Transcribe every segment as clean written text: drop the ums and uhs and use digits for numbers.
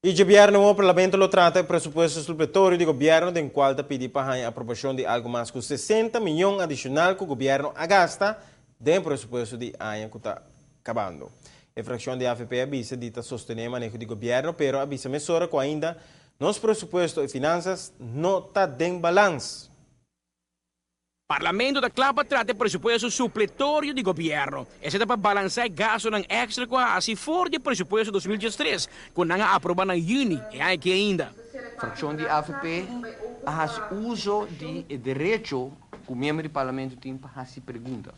Il governo del Parlamento lo tratta il presupuesto suppletorio del governo, del quale pide para a aprovação de algo mais que 60 milhões adicional que o governo gasta del presupuesto de ano que está acabando. A fração de AFP avisa de sostener o manejo do governo, pero avisa mesura que ainda nos presupuesto e finanças não está em balanço. Parlamento da Clapa trata il presupuesto suppletorio di governo e se para balançar gasto ng extra quasi for di presupuesto 2023 con nga approvato na Juni e anche ainda. Frazione di AFP ha uso di direito que o membro do Parlamento tem para fazer pergunta.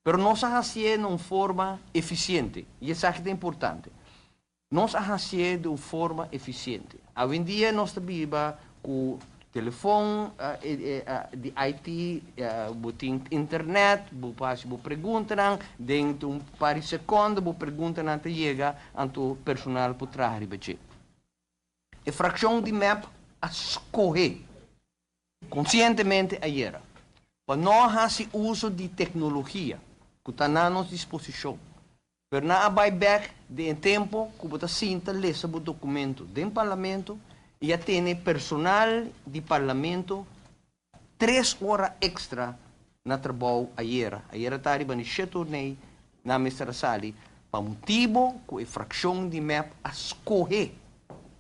Pero nós fazemos de uma forma eficiente. E isso é importante. Nós fazemos de uma forma eficiente. Hoje em dia, nós trabalhamos com telefone, de IT, botem internet, você pergunta, dentro de um par de segundos, você pergunta até chega ao personal por trás de a fração de MEP a escolher conscientemente a era. Para nós fazer uso de tecnologia que está à nossa disposição. Para não buyback de tempo que você sinta ler o documento do parlamento e já tem personal do parlamento 3 horas extra na trabalho a era. A era está arriba no torneio na mestra sali para motivo que a fração de MEP a escolher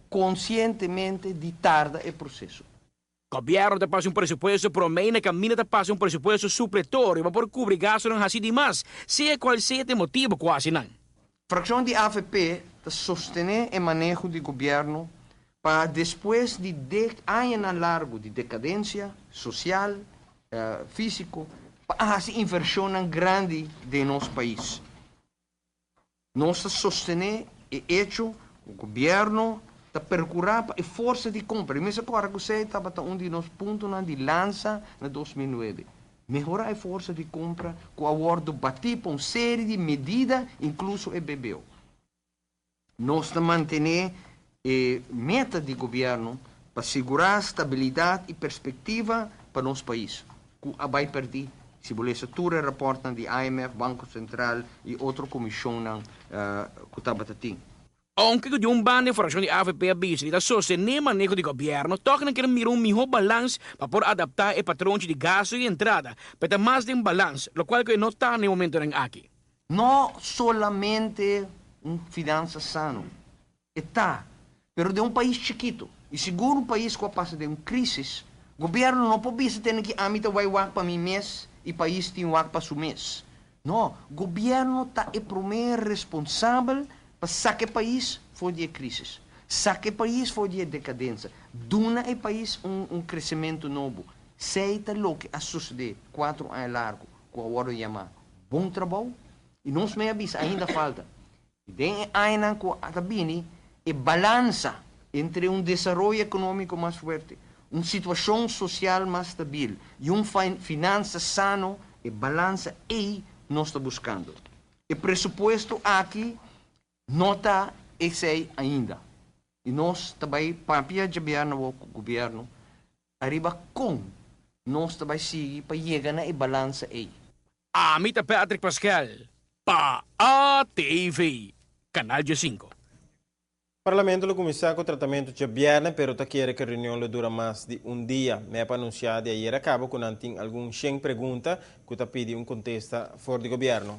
conscientemente de tarda o processo. O governo te passa um presupuesto promena caminha te passa um presupuesto supletório, mas por cobrir gasto não assim demais, seja qual seja o motivo quase não. Fração de AFP te sostener o manejo do governo para depois de 10 anos largo de decadência social, físico, para fazer inversão grande de nosso país. Nós sostener o hecho, o governo procurar a força de compra. Mas agora que você estava um de nossos pontos de lança em 2009. Melhorar a força de compra com o acordo bater para uma série de medidas, incluso o BBO. Nós manter a meta de governo para segurar estabilidade e perspectiva para nosso país. Que vai perder, se você tudo reportam de IMF, Banco Central e outra comissão que estava tendo. Anche di un bando frazione di AFP avvisi da sostenere il manejo di governo, toccano che mirare un miglior balance per poter adattare i patroni di gas e entrata, per ter mais de un balance, lo quale non sta nel momento aqui. Non solamente un finanza sano, está, pero de un país chiquito. E seguro un país que passa de uma crise, o governo não pode ter que amita vai wak para mi mês e país tem wak para su mês. Não, o governo está o primeiro responsável para sacar o país fora de crise, sacar o país fora de decadência, dar ao país crescimento novo. Seita o que a suceder 4 anos largo, com a hora de chamar bom trabalho, e não se me avisa, ainda falta. E tem ainda com a cabine, e balança entre desenvolvimento econômico mais forte, uma situação social mais estável e finança sano, e balança aí nós estamos buscando. O pressuposto aqui não está esse ainda. E nós também, para o governo, arriba com nós também seguir para chegar na balança aí. Amita Patrick Pascal, para ATV, Canal 5. O Parlamento começou com o tratamento de governo, pero está querendo que a reunião dura mais de dia. Me ha anunciado ayer acaba com algum 100 perguntas que está pedindo contesta fora do governo.